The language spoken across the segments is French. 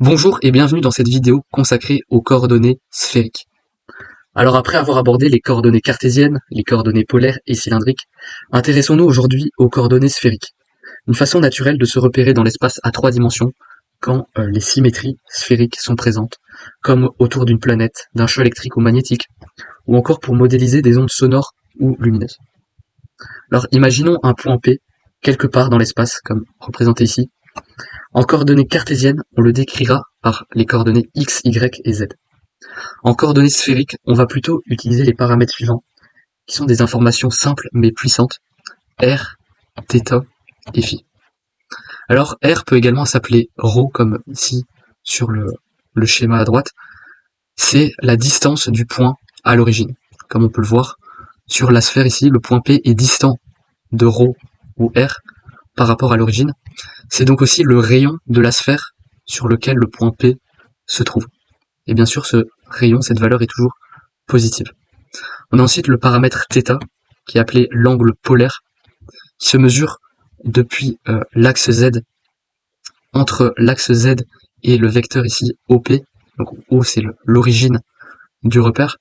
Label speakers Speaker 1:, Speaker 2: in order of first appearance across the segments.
Speaker 1: Bonjour et bienvenue dans cette vidéo consacrée aux coordonnées sphériques. Alors après avoir abordé les coordonnées cartésiennes, les coordonnées polaires et cylindriques, intéressons-nous aujourd'hui aux coordonnées sphériques. Une façon naturelle de se repérer dans l'espace à 3 dimensions quand les symétries sphériques sont présentes, comme autour d'une planète, d'un champ électrique ou magnétique, ou encore pour modéliser des ondes sonores ou lumineuses. Alors imaginons un point P quelque part dans l'espace, comme représenté ici. En coordonnées cartésiennes, on le décrira par les coordonnées x, y et z. En coordonnées sphériques, on va plutôt utiliser les paramètres suivants, qui sont des informations simples mais puissantes, r, θ et φ. Alors r peut également s'appeler ρ, comme ici sur le schéma à droite, c'est la distance du point à l'origine. Comme on peut le voir, sur la sphère ici, le point P est distant de ρ ou r par rapport à l'origine. C'est donc aussi le rayon de la sphère sur lequel le point P se trouve. Et bien sûr, ce rayon, cette valeur est toujours positive. On a ensuite le paramètre θ, qui est appelé l'angle polaire, qui se mesure depuis l'axe Z, entre l'axe Z et le vecteur ici OP, donc O c'est l'origine du repère,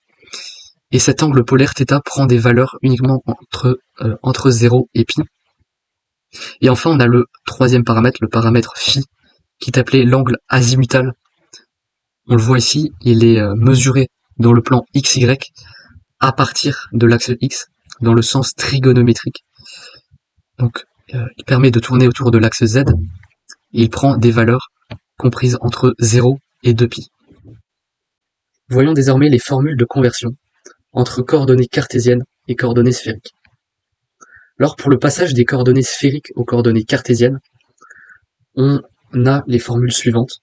Speaker 1: et cet angle polaire θ prend des valeurs uniquement entre 0 et π. Et enfin on a le troisième paramètre, le paramètre φ, qui est appelé l'angle azimutal. On le voit ici, il est mesuré dans le plan XY à partir de l'axe X, dans le sens trigonométrique. Donc il permet de tourner autour de l'axe Z, et il prend des valeurs comprises entre 0 et 2π. Voyons désormais les formules de conversion entre coordonnées cartésiennes et coordonnées sphériques. Alors pour le passage des coordonnées sphériques aux coordonnées cartésiennes, on a les formules suivantes,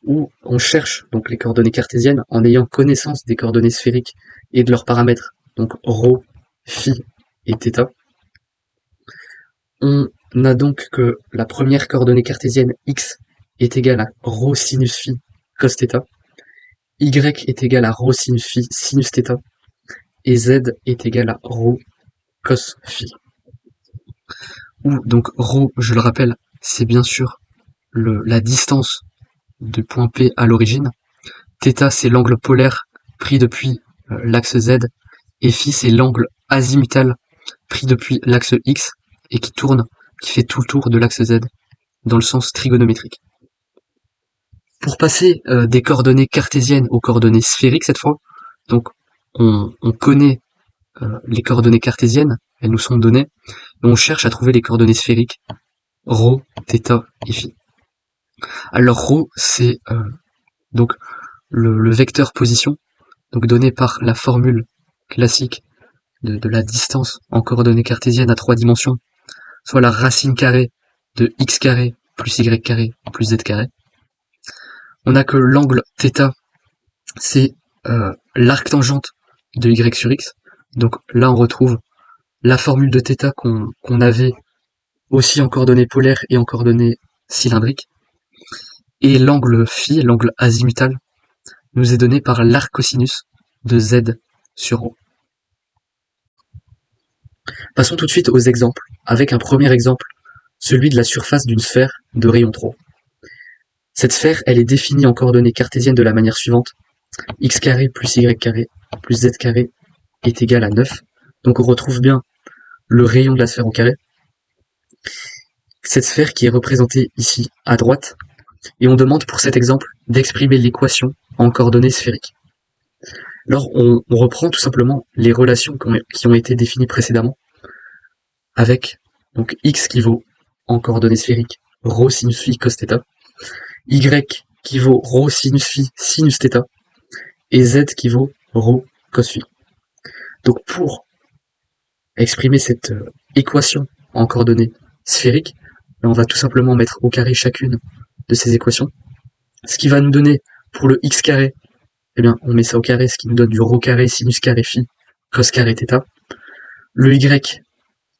Speaker 1: où on cherche donc les coordonnées cartésiennes en ayant connaissance des coordonnées sphériques et de leurs paramètres, donc ρ, φ et θ. On a donc que la première coordonnée cartésienne x est égale à ρ sinus φ cos θ, y est égal à ρ sinus φ sinus θ, et z est égal à ρ cos φ. Où donc ρ, je le rappelle, c'est bien sûr la distance du point P à l'origine, θ c'est l'angle polaire pris depuis l'axe Z, et φ c'est l'angle azimutal pris depuis l'axe X et qui fait tout le tour de l'axe Z dans le sens trigonométrique. Pour passer des coordonnées cartésiennes aux coordonnées sphériques cette fois, donc on connaît les coordonnées cartésiennes, elles nous sont données, et on cherche à trouver les coordonnées sphériques, ρ, θ et φ. Alors ρ c'est donc le vecteur position, donc donné par la formule classique de la distance en coordonnées cartésiennes à 3 dimensions, soit la racine carrée de x carré plus y carré plus z carré. On a que l'angle θ, c'est l'arc-tangente de y sur x, donc là on retrouve la formule de θ qu'on avait aussi en coordonnées polaires et en coordonnées cylindriques, et l'angle φ, l'angle azimutal, nous est donné par l'arc cosinus de z sur ρ. Passons tout de suite aux exemples, avec un premier exemple, celui de la surface d'une sphère de rayon 3. Cette sphère, elle est définie en coordonnées cartésiennes de la manière suivante, x carré plus y carré plus z carré est égal à 9, donc on retrouve bien le rayon de la sphère au carré. Cette sphère qui est représentée ici à droite, et on demande pour cet exemple d'exprimer l'équation en coordonnées sphériques. Alors on reprend tout simplement les relations qui ont été définies précédemment, avec donc x qui vaut en coordonnées sphériques ρ sinus phi cos θ, y qui vaut ρ sinus phi sinus θ, et z qui vaut ρ cos phi. Donc pour exprimer cette équation en coordonnées sphériques, on va tout simplement mettre au carré chacune de ces équations, ce qui va nous donner pour le x carré, eh bien on met ça au carré, ce qui nous donne du ρ carré sinus carré phi cos carré θ. Le y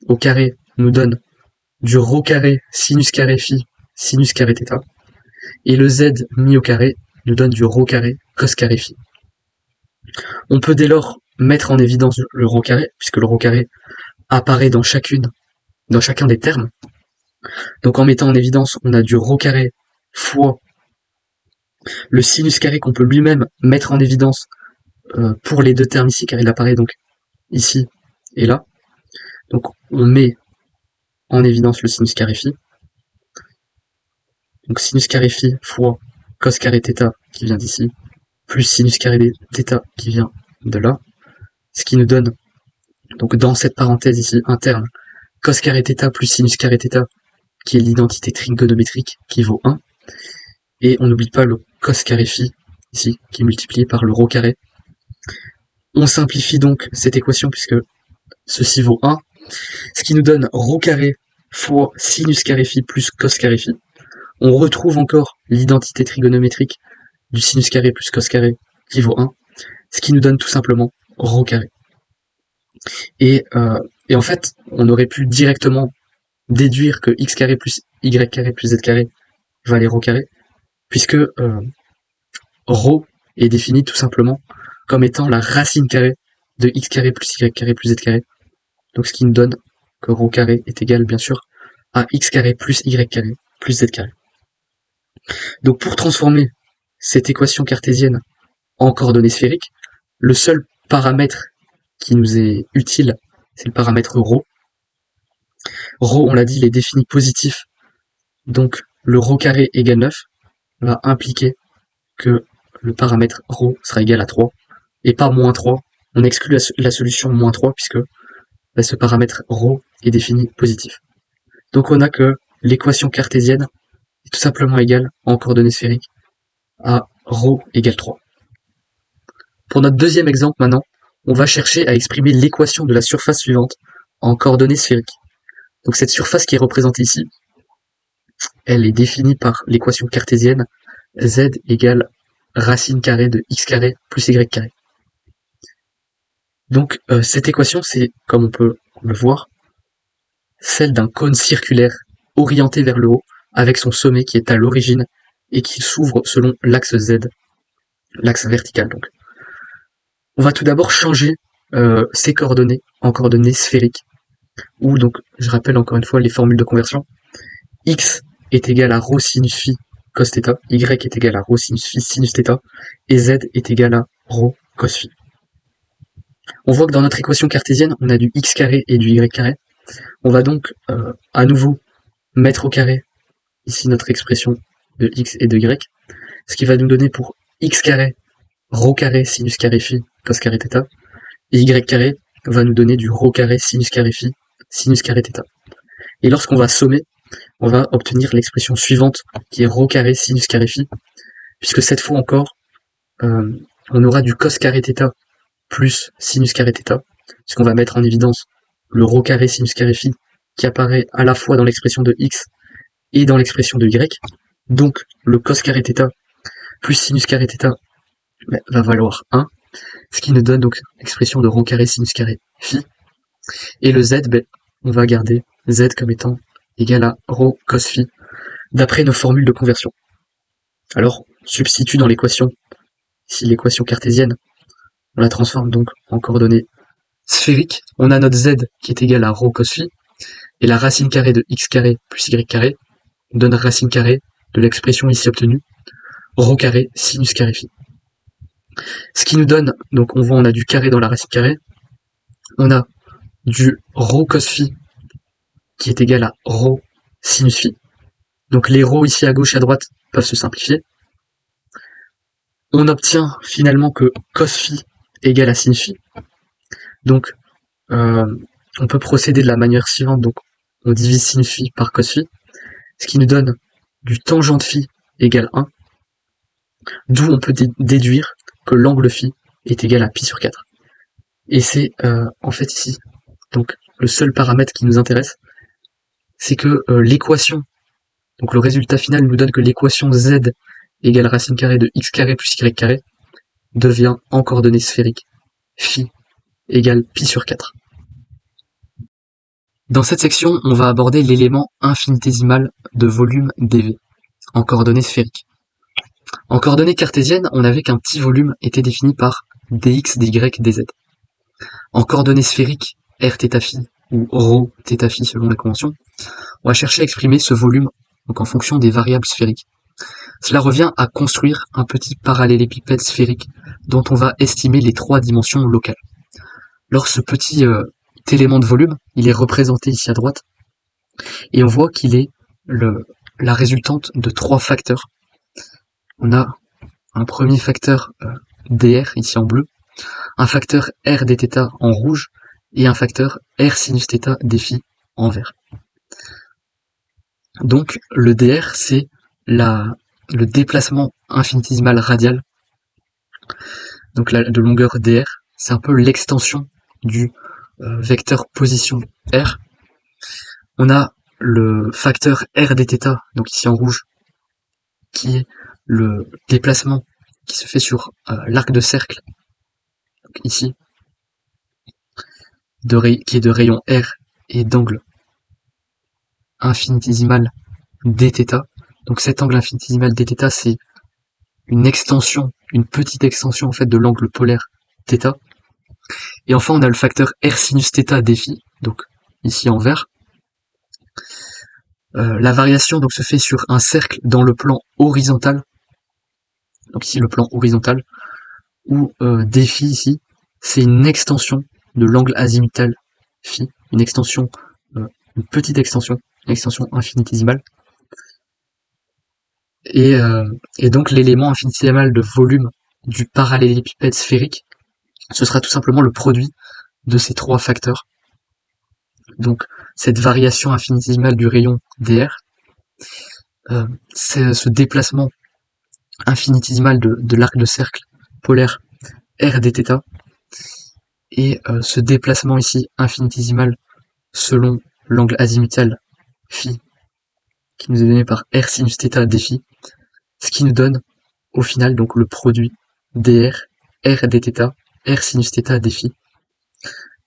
Speaker 1: au carré nous donne du ρ carré sinus carré phi sinus carré θ, et le z mis au carré nous donne du ρ carré cos carré phi. On peut dès lors mettre en évidence le ρ carré, puisque le ρ carré apparaît dans chacun des termes. Donc en mettant en évidence, on a du ρ carré fois Le sinus carré qu'on peut lui-même mettre en évidence pour les deux termes ici, car il apparaît donc ici et là. Donc on met en évidence le sinus carré phi. Donc sinus carré phi fois cos carré θ qui vient d'ici, plus sinus carré θ qui vient de là, ce qui nous donne, donc dans cette parenthèse ici interne, cos carré θ plus sinus carré θ, qui est l'identité trigonométrique, qui vaut 1, et on n'oublie pas le cos carré phi, ici, qui est multiplié par le rho carré. On simplifie donc cette équation, puisque ceci vaut 1, ce qui nous donne rho carré fois sinus carré phi plus cos carré phi. On retrouve encore l'identité trigonométrique du sinus carré plus cos carré qui vaut 1, ce qui nous donne tout simplement rho carré. Et en fait, on aurait pu directement déduire que x carré plus y carré plus z carré valait rho carré, puisque rho est défini tout simplement comme étant la racine carrée de x carré plus y carré plus z carré. Donc ce qui nous donne que rho carré est égal bien sûr à x carré plus y carré plus z carré. Donc pour transformer cette équation cartésienne en coordonnées sphériques, le seul paramètre qui nous est utile, c'est le paramètre rho. Rho, on l'a dit, il est défini positif, donc le rho carré égale 9 va impliquer que le paramètre rho sera égal à 3, et pas moins 3. On exclut la solution moins 3, puisque ce paramètre rho est défini positif. Donc on a que l'équation cartésienne est tout simplement égale en coordonnées sphériques à rho égale 3. Pour notre deuxième exemple maintenant, on va chercher à exprimer l'équation de la surface suivante en coordonnées sphériques. Donc cette surface qui est représentée ici, elle est définie par l'équation cartésienne z égale racine carrée de x carré plus y carré. Donc cette équation, c'est, comme on peut le voir, celle d'un cône circulaire orienté vers le haut, avec son sommet qui est à l'origine et qui s'ouvre selon l'axe z, l'axe vertical donc. On va tout d'abord changer ces coordonnées en coordonnées sphériques, où donc, je rappelle encore une fois les formules de conversion. X est égal à rho sinus phi cos θ, Y est égal à rho sinus phi sinus θ, et Z est égal à rho cos phi. On voit que dans notre équation cartésienne, on a du x carré et du y carré. On va donc à nouveau mettre au carré ici notre expression de x et de y, ce qui va nous donner pour x carré rho carré sinus carré phi cos carré θ, et y carré va nous donner du rho carré sinus carré phi sinus carré θ. Et lorsqu'on va sommer, on va obtenir l'expression suivante qui est rho carré sinus carré phi, puisque cette fois encore, on aura du cos carré θ plus sinus carré θ, puisqu'on va mettre en évidence le rho carré sinus carré phi qui apparaît à la fois dans l'expression de x et dans l'expression de y. Donc le cos carré θ plus sinus carré θ va valoir 1, ce qui nous donne donc l'expression de rho carré sinus carré phi. Et le z, on va garder z comme étant égal à rho cos phi, d'après nos formules de conversion. Alors, on substitue dans l'équation, ici l'équation cartésienne, on la transforme donc en coordonnées sphériques. On a notre z qui est égal à rho cos phi, et la racine carrée de x carré plus y carré donne racine carrée de l'expression ici obtenue, rho carré sinus carré phi. Ce qui nous donne, donc on voit on a du carré dans la racine carrée, on a du rho cos phi qui est égal à rho sinus phi. Donc les rho ici à gauche et à droite peuvent se simplifier. On obtient finalement que cos phi égale à sinus phi. Donc on peut procéder de la manière suivante, donc on divise sinus phi par cos phi, ce qui nous donne du tangent phi égale 1, d'où on peut déduire que l'angle phi est égal à pi sur 4. Et c'est en fait ici, donc le seul paramètre qui nous intéresse, c'est que l'équation, donc le résultat final nous donne que l'équation z égale racine carrée de x carré plus y carré devient en coordonnées sphériques phi égale pi sur 4. Dans cette section, on va aborder l'élément infinitésimal de volume dv en coordonnées sphériques. En coordonnées cartésiennes, on avait qu'un petit volume était défini par dx, dy, dz. En coordonnées sphériques, r θ ou rho θ selon la convention, on va chercher à exprimer ce volume donc en fonction des variables sphériques. Cela revient à construire un petit parallélépipède sphérique dont on va estimer les 3 dimensions locales. Alors ce petit élément de volume, il est représenté ici à droite, et on voit qu'il est la résultante de 3 facteurs. On a un premier facteur dr ici en bleu, un facteur r dθ en rouge, et un facteur r sinus θ dφ en vert. Donc le dr, c'est le déplacement infinitésimal radial, donc de longueur dr, c'est un peu l'extension du vecteur position r. On a le facteur r dθ, donc ici en rouge, qui est le déplacement qui se fait sur l'arc de cercle, donc ici, qui est de rayon r et d'angle infinitésimal dθ. Donc cet angle infinitésimal dθ, c'est une extension, une petite extension en fait de l'angle polaire θ. Et enfin on a le facteur r sinus θ dφ, donc ici en vert. La variation donc se fait sur un cercle dans le plan horizontal, donc ici le plan horizontal, où dφ ici, c'est une extension de l'angle azimutal φ, une extension, une petite extension, une extension infinitésimale. Et donc l'élément infinitésimal de volume du parallélépipède sphérique, ce sera tout simplement le produit de ces 3 facteurs. Donc cette variation infinitésimale du rayon dr, c'est ce déplacement infinitésimal de l'arc de cercle polaire r dθ, et ce déplacement ici infinitésimal selon l'angle azimutal φ, qui nous est donné par r sinus θ dφ, ce qui nous donne au final donc le produit dr r dθ r sinus θ dφ.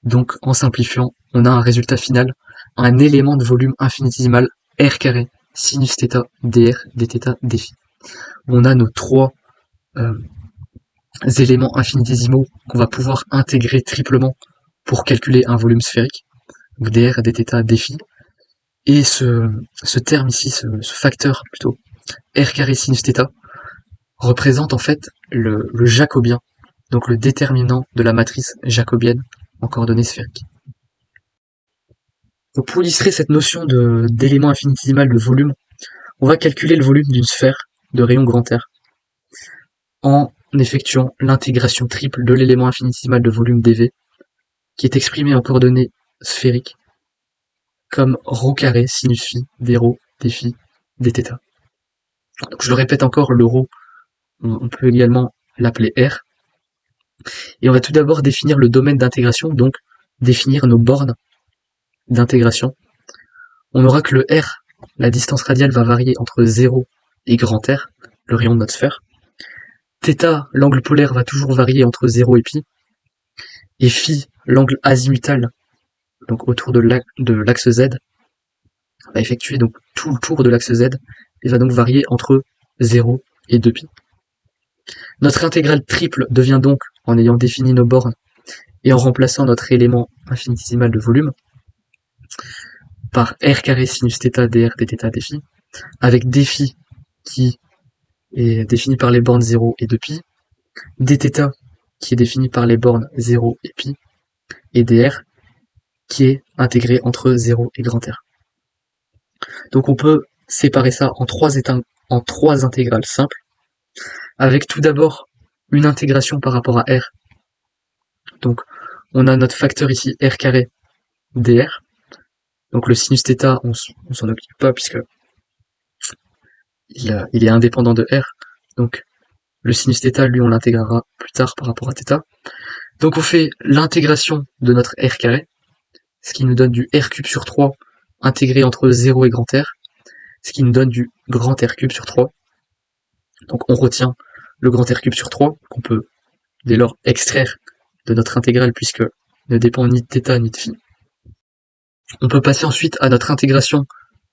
Speaker 1: Donc en simplifiant, on a un résultat final, un élément de volume infinitésimal r carré sinus θ dr dθ dφ. On a nos 3 éléments infinitésimaux qu'on va pouvoir intégrer triplement pour calculer un volume sphérique, donc dr dθ dφ. Et ce terme ici, ce facteur plutôt, r carré sinus θ, représente en fait le jacobien, donc le déterminant de la matrice jacobienne en coordonnées sphériques. Donc pour illustrer cette notion d'élément infinitésimal de volume, on va calculer le volume d'une sphère de rayon grand R en effectuant l'intégration triple de l'élément infinitésimal de volume dV, qui est exprimé en coordonnées sphériques comme ρ carré sinus phi d-ρ dφ dθ. Donc je le répète encore, le ρ, on peut également l'appeler R. Et on va tout d'abord définir le domaine d'intégration, donc définir nos bornes d'intégration. On aura que le R, la distance radiale va varier entre 0 et grand R, le rayon de notre sphère. Θ, l'angle polaire va toujours varier entre 0 et π. Et phi, l'angle azimutal, donc autour de l'axe Z, va effectuer donc tout le tour de l'axe Z et va donc varier entre 0 et 2π. Notre intégrale triple devient donc, en ayant défini nos bornes et en remplaçant notre élément infinitésimal de volume, par r carré sinus θ dr dθ dφ, avec dφ qui est défini par les bornes 0 et 2π, dθ qui est défini par les bornes 0 et π, et dr qui est intégré entre 0 et grand R. Donc on peut séparer ça en trois intégrales simples, avec tout d'abord une intégration par rapport à R. Donc on a notre facteur ici r carré dr, donc le sinus θ on s'en occupe pas puisque il est indépendant de R, donc le sinus θ lui on l'intégrera plus tard par rapport à θ. Donc on fait l'intégration de notre r carré, ce qui nous donne du r cube sur 3 intégré entre 0 et grand R, ce qui nous donne du grand R cube sur 3. Donc on retient le grand R cube sur 3, qu'on peut dès lors extraire de notre intégrale puisque ne dépend ni de θ ni de phi. On peut passer ensuite à notre intégration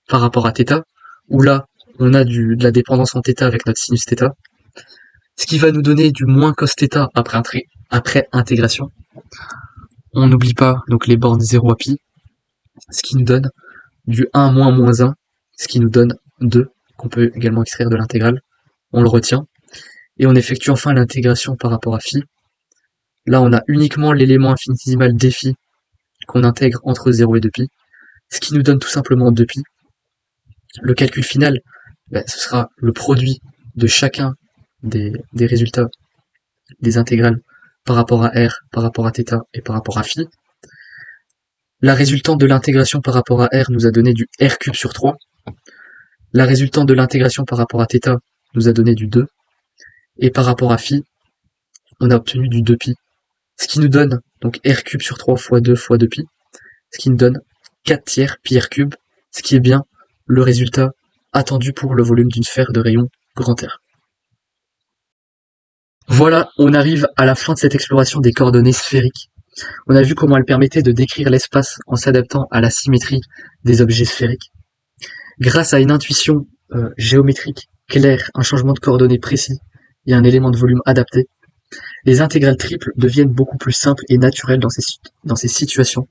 Speaker 1: par rapport à θ, où là on a de la dépendance en θ avec notre sinus θ, ce qui va nous donner du moins cos θ après intégration. On n'oublie pas donc les bornes 0 à π, ce qui nous donne du 1 moins moins 1, ce qui nous donne 2, qu'on peut également extraire de l'intégrale. on le retient, et on effectue enfin l'intégration par rapport à phi. Là, on a uniquement l'élément infinitésimal dφ qu'on intègre entre 0 et 2π, ce qui nous donne tout simplement 2π. Le calcul final, ce sera le produit de chacun des résultats des intégrales par rapport à r, par rapport à θ et par rapport à phi. La résultante de l'intégration par rapport à r nous a donné du r³ sur 3. La résultante de l'intégration par rapport à θ nous a donné du 2. Et par rapport à phi, on a obtenu du 2π. Ce qui nous donne donc r³ sur 3 fois 2 fois 2π. Ce qui nous donne 4 tiers pi r³, ce qui est bien le résultat attendu pour le volume d'une sphère de rayon grand R. Voilà, on arrive à la fin de cette exploration des coordonnées sphériques. On a vu comment elles permettaient de décrire l'espace en s'adaptant à la symétrie des objets sphériques. Grâce à une intuition géométrique claire, un changement de coordonnées précis et un élément de volume adapté, les intégrales triples deviennent beaucoup plus simples et naturelles dans ces situations.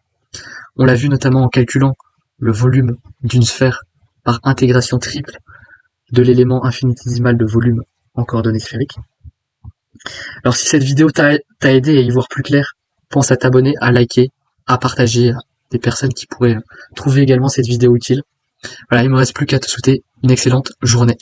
Speaker 1: On l'a vu notamment en calculant le volume d'une sphère par intégration triple de l'élément infinitésimal de volume en coordonnées sphériques. Alors si cette vidéo t'a aidé à y voir plus clair, pense à t'abonner, à liker, à partager à des personnes qui pourraient trouver également cette vidéo utile. Voilà, il me reste plus qu'à te souhaiter une excellente journée.